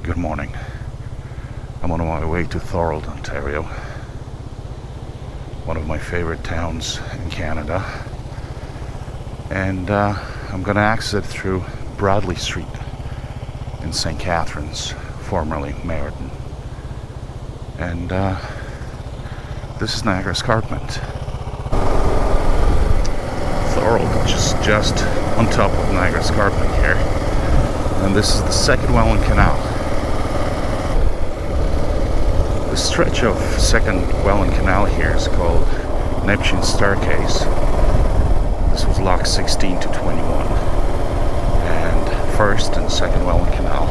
Good morning. I'm on my way to Thorold, Ontario, one of my favorite towns in Canada, and I'm going to exit through Bradley Street in St. Catharines, formerly Meriden, and this is Niagara Escarpment. Thorold, which is just on top of Niagara Escarpment here, and this is the second Welland Canal. The stretch of second Welland Canal here is called Neptune's Staircase. This was lock 16 to 21, and first and second Welland Canal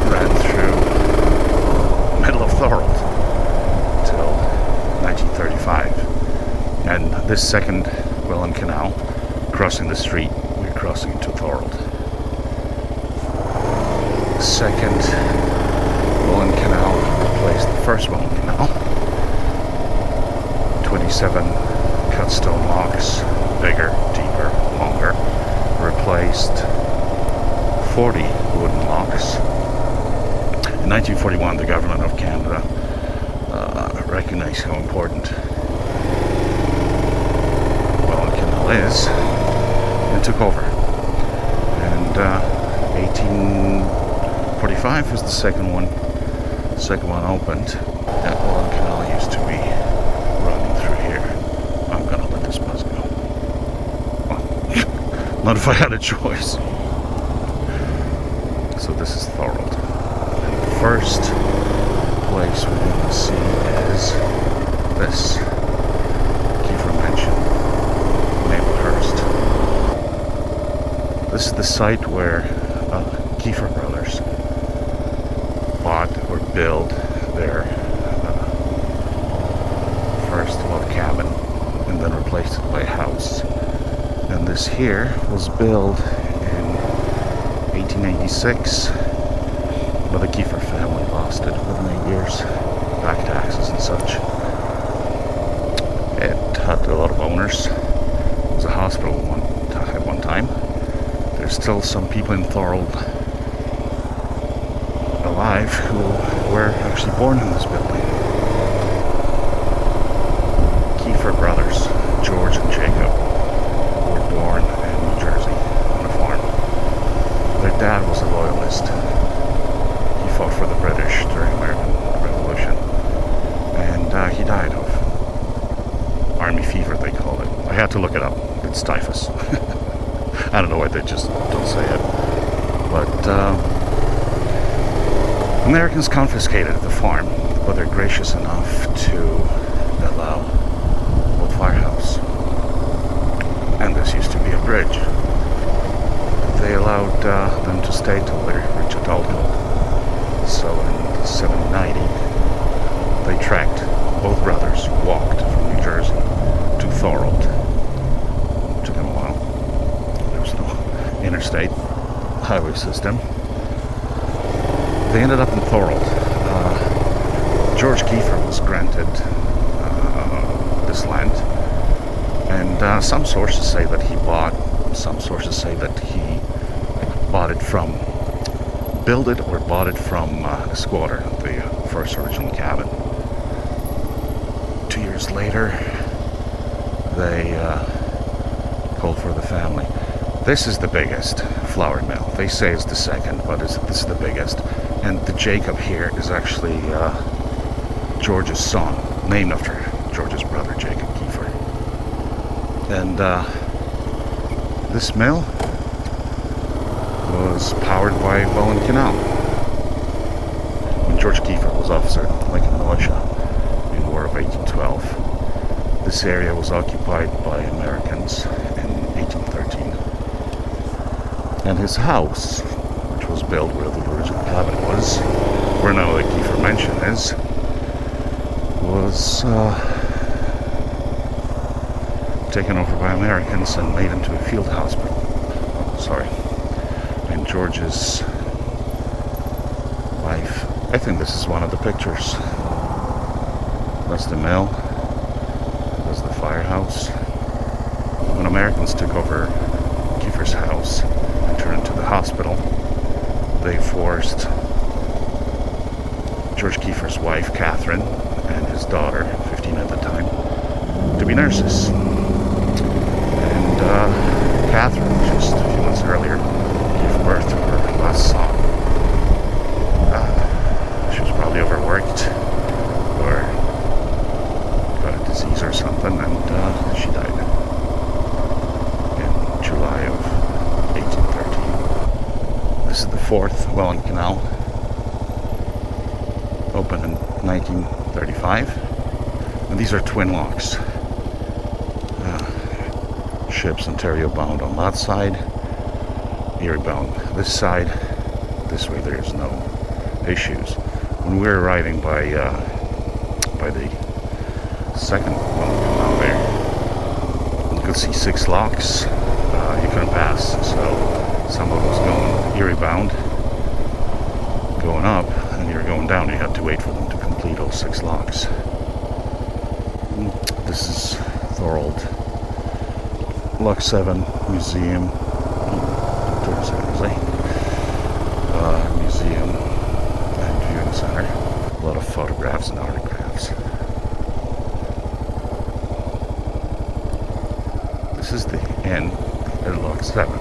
ran through the middle of Thorold till 1935, and this second Welland Canal, crossing the street, we're crossing into Thorold. The second Welland Canal replaced the first Welland Canal. 27 cut stone locks, bigger, deeper, longer, replaced 40 wooden locks. In 1941, the government of Canada recognized how important Welland Canal is and took over. And 1845 was the second one opened. That Welland Canal used to be running through here. I'm gonna let this bus go. Well, not if I had a choice. So this is Thorold. And the first place we're going to see is this Kiefer mansion, Maplehurst. This is the site where Kiefer brothers bought or built their first log cabin and then replaced it by a house. And this here was built in 1886, but the Kiefer family lost it within 8 years, back taxes and such. It had a lot of owners. It was a hospital at one time. There's still some people in Thorold alive who were actually born in this building. Kiefer brothers, George and Jacob, were born in New Jersey on a farm. Their dad was a loyalist. He fought for the British during the American Revolution, and he died of army fever, they call it. I had to look it up. It's typhus. I don't know why they just don't say it. But Americans confiscated the farm, but they're gracious enough to allow old firehouse. And this used to be a bridge. They allowed them to stay till they reached adulthood. So in 1790, they tracked, both brothers walked from New Jersey to Thorold. It took them a while. There was no interstate highway system. They ended up in Thorold. George Kiefer was granted this land, and some sources say that he bought, some sources say that he bought it from, built it or bought it from a squatter, the first original cabin. 2 years later, they called for the family. This is the biggest flour mill. They say it's the second, but this is the biggest. And the Jacob here is actually George's son, named after George's brother, Jacob Kiefer. And this mill was powered by Welland Canal. When George Kiefer was officer in Lincoln Militia in the War of 1812, this area was occupied by Americans in 1813. And his house, which was built where the original cabin was, where now the Kiefer mansion is, was taken over by Americans and made into a field hospital. And George's wife, I think this is one of the pictures. That's the mill. That's the firehouse. When Americans took over Kiefer's house and turned it into the hospital, they forced George Kiefer's wife, Catherine, and his daughter, 15 at the time, to be nurses. And Catherine, just a few months earlier, gave birth to her last son. She was probably overworked or got a disease or something, and she died in July of 1813. This is the fourth Welland Canal, opened in 1935, and these are twin locks. Ships Ontario bound on that side, Erie bound this side. This way there's no issues. When we were arriving by the second Welland Canal there, you could see 6 locks. You couldn't pass, so some of us going Erie bound, going up, and you're going down. You had to wait for them to complete all 6 locks. This is Thorold, Lock 7 Museum, Museum and Viewing Center. A lot of photographs and autographs. This is the inn at Lock 7.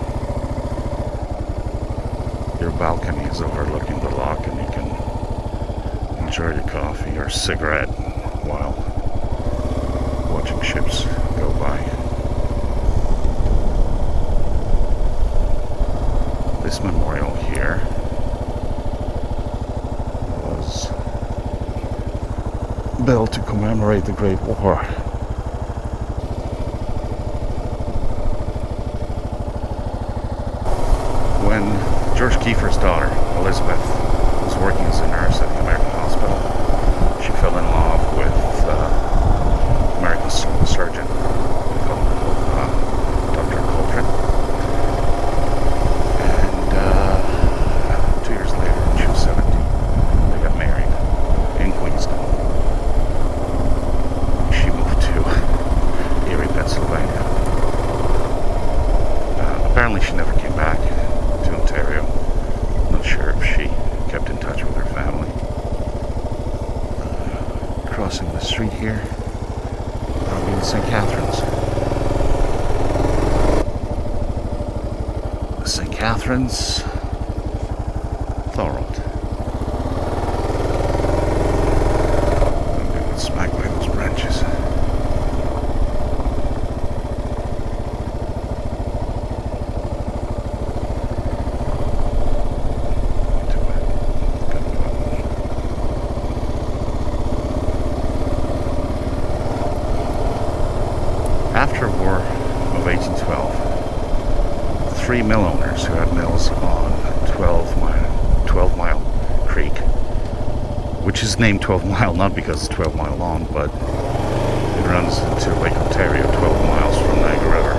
Your balcony is overlooking the lock, and you can enjoy your coffee or cigarette while watching ships go by. This memorial here was built to commemorate the Great War. When George Kiefer's daughter, Elizabeth, was working as a nurse at the American hospital, she fell in love with American surgeon, Dr. Coulter. And 2 years later, when she was 17, they got married in Queenstown. She moved to Erie, Pennsylvania. Apparently she never came back to Ontario. Not sure if she kept in touch with her family. Crossing the street here, I'll be in St. Catharines. St. Catharines, Thorold. I'm going to get smacked by those branches. After War of 1812, 3 mill owners who had mills on 12 Mile Creek, which is named 12 Mile not because it's 12 mile long, but it runs into Lake Ontario 12 miles from Niagara River.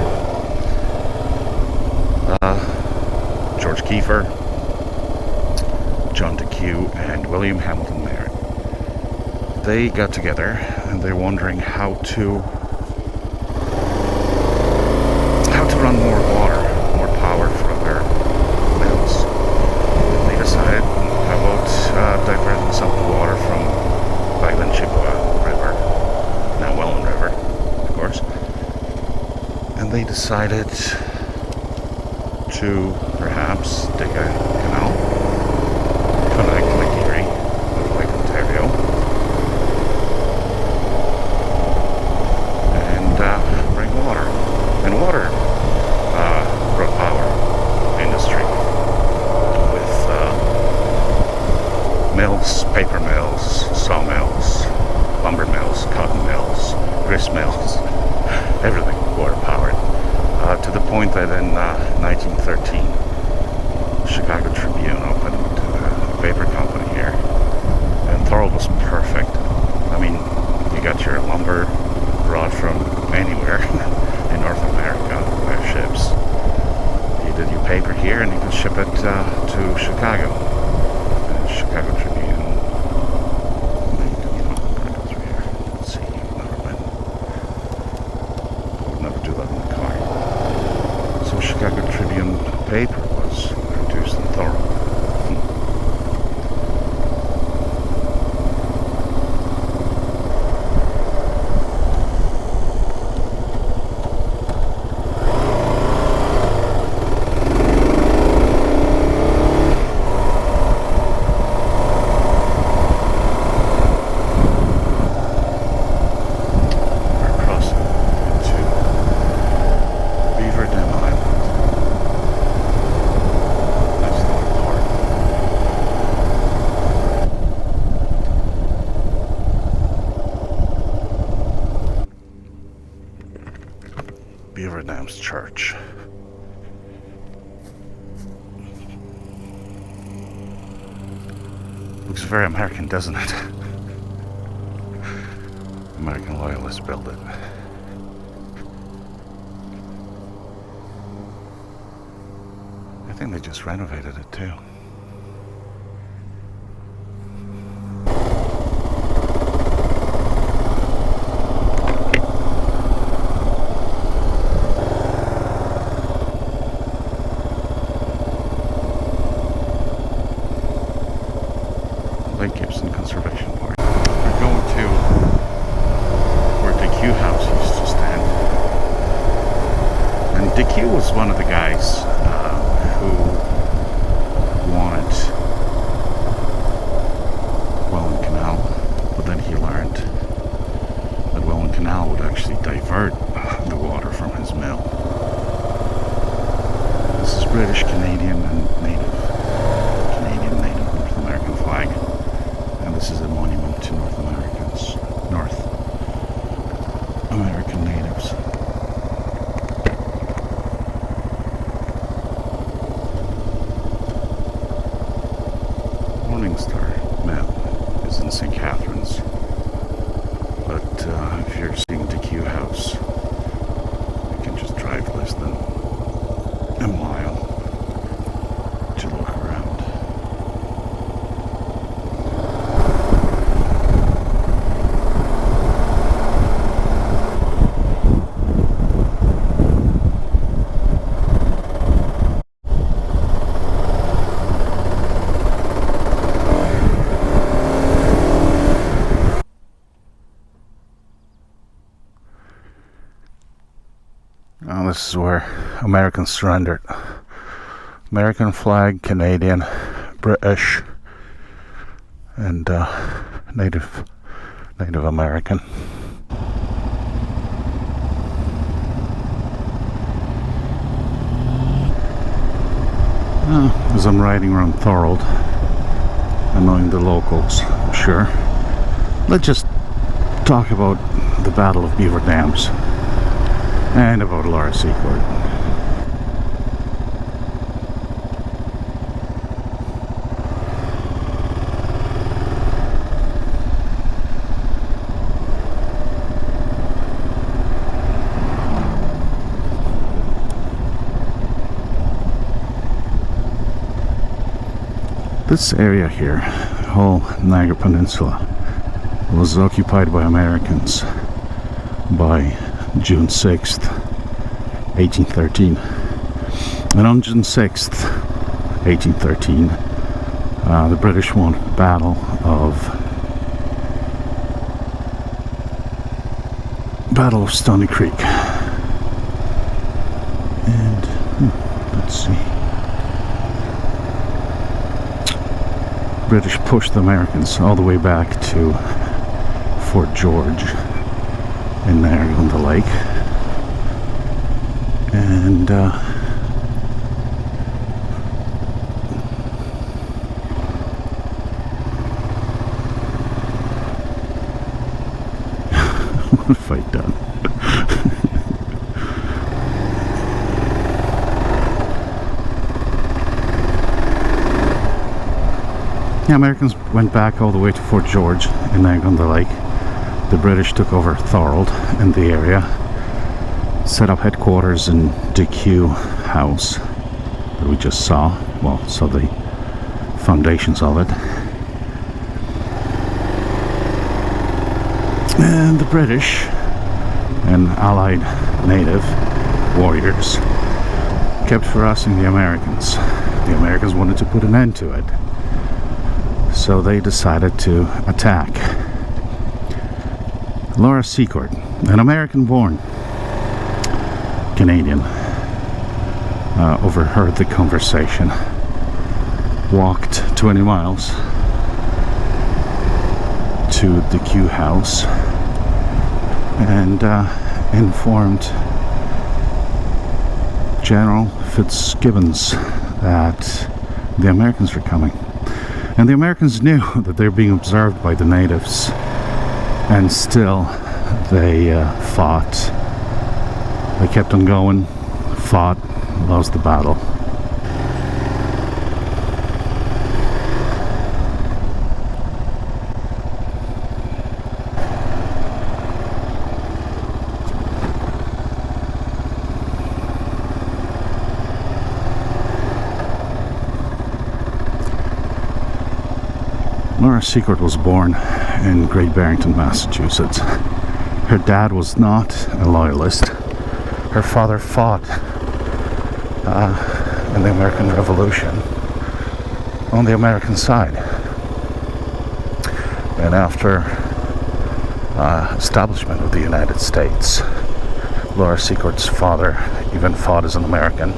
George Kiefer, John DeQ, and William Hamilton Merritt. They got together and they're wondering how to run more water, more power from their mills. They decided, how about diverting some water from back then Chippewa River, now Welland River, of course. And they decided to perhaps dig a canal, connect Lake Erie with Lake Ontario, and bring water. And water brought power industry with mills, paper mills, sawmills, lumber mills, cotton mills, grist mills, everything water powered. To the point that in 1913, Chicago Tribune opened a paper company here, and Thorold was perfect. I mean, you got your lumber brought from anywhere in North America by ships. You did your paper here, and you could ship it to Chicago. And Chicago Tribune. I'm gonna go through here. Let's see. Never been. I would never do that in the car. So Chicago Tribune paper was produced in Thorold. church. Looks very American, doesn't it? American loyalists built it. I think they just renovated it too. Conservation Park. We're going to where DQ House used to stand. And DQ was one of the guys who wanted Welland Canal, but then he learned that Welland Canal would actually divert the water from his mill. This is British, Canadian, and native North American flag. This is a monument to North American natives. Morningstar Mill is in St. Catharines, but if you're seeing DQ House, you can just drive less than a mile to look around. This is where Americans surrendered. American flag, Canadian, British, and Native American. As I'm riding around Thorold, annoying the locals, I'm sure, let's just talk about the Battle of Beaver Dams. And about Laura Secord. This area here, the whole Niagara Peninsula, was occupied by Americans by June 6th, 1813. And on June 6th, 1813, the British won the Battle of Stony Creek. And let's see. British pushed the Americans all the way back to Fort George in Niagara-on-the-Lake, and what a fight done. The Americans went back all the way to Fort George in Niagara-on-the-Lake. The British took over Thorold in the area, set up headquarters in DQ House that we just saw. Well, saw the foundations of it. And the British and allied native warriors kept harassing the Americans. The Americans wanted to put an end to it, so they decided to attack. Laura Secord, an American-born Canadian, overheard the conversation, walked 20 miles to the Q House, and informed General Fitzgibbons that the Americans were coming. And the Americans knew that they were being observed by the natives, and still they fought. They kept on going. fought, lost the battle. Laura Secord was born in Great Barrington, Massachusetts. Her dad was not a loyalist. Her father fought in the American Revolution on the American side. And after establishment of the United States, Laura Secord's father even fought as an American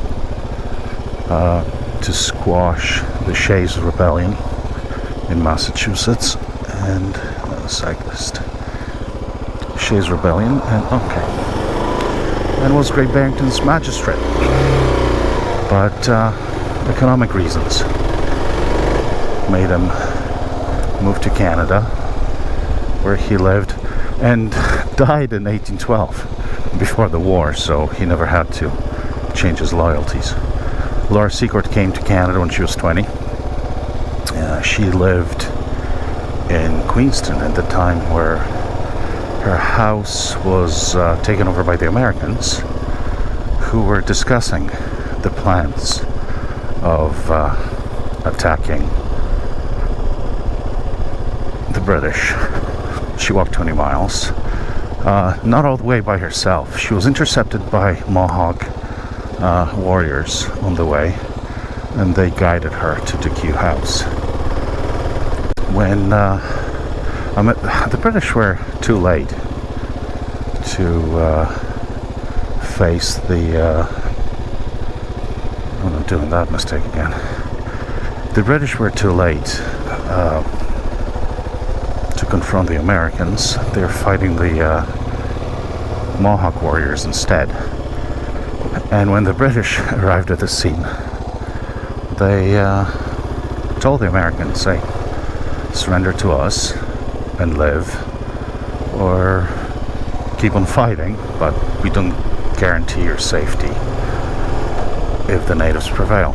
to squash the Shays Rebellion in Massachusetts, and cyclist Shays Rebellion, and was Great Barrington's magistrate, but economic reasons made him move to Canada, where he lived and died in 1812 before the war, so he never had to change his loyalties. Laura Secord came to Canada when she was 20. She lived in Queenston at the time, where her house was taken over by the Americans, who were discussing the plans of attacking the British. She walked 20 miles, not all the way by herself. She was intercepted by Mohawk warriors on the way, and they guided her to the Q house. When the British were too late to face the I'm not doing that mistake again. The British were too late to confront the Americans. They were fighting the Mohawk warriors instead. And when the British arrived at the scene, they told the Americans, say, surrender to us and live, or keep on fighting, but we don't guarantee your safety if the natives prevail.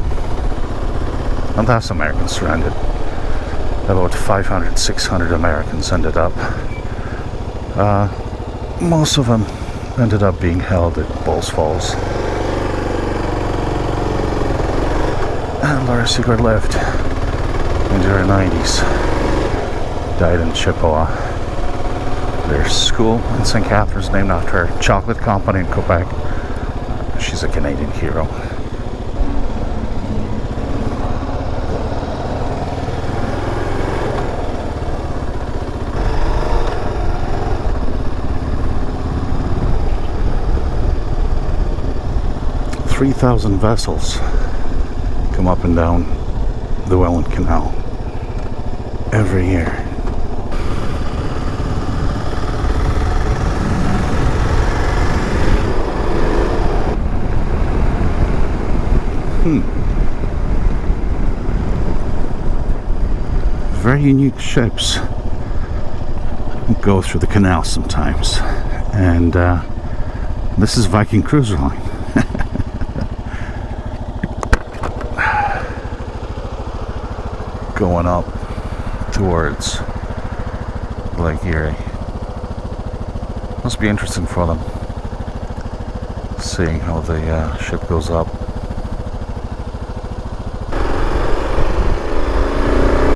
And thus Americans surrendered. About 500, 600 Americans ended up. Most of them ended up being held at Bulls Falls. And Laura Secord lived into her 90s. Died in Chippewa. There's school in St. Catharines named after her. Chocolate company in Quebec. She's a Canadian hero. "3,000 vessels come up and down the Welland Canal every year." Very unique ships go through the canal sometimes, and this is Viking Cruiser Line. Going up towards Lake Erie. Must be interesting for them, seeing how the ship goes up.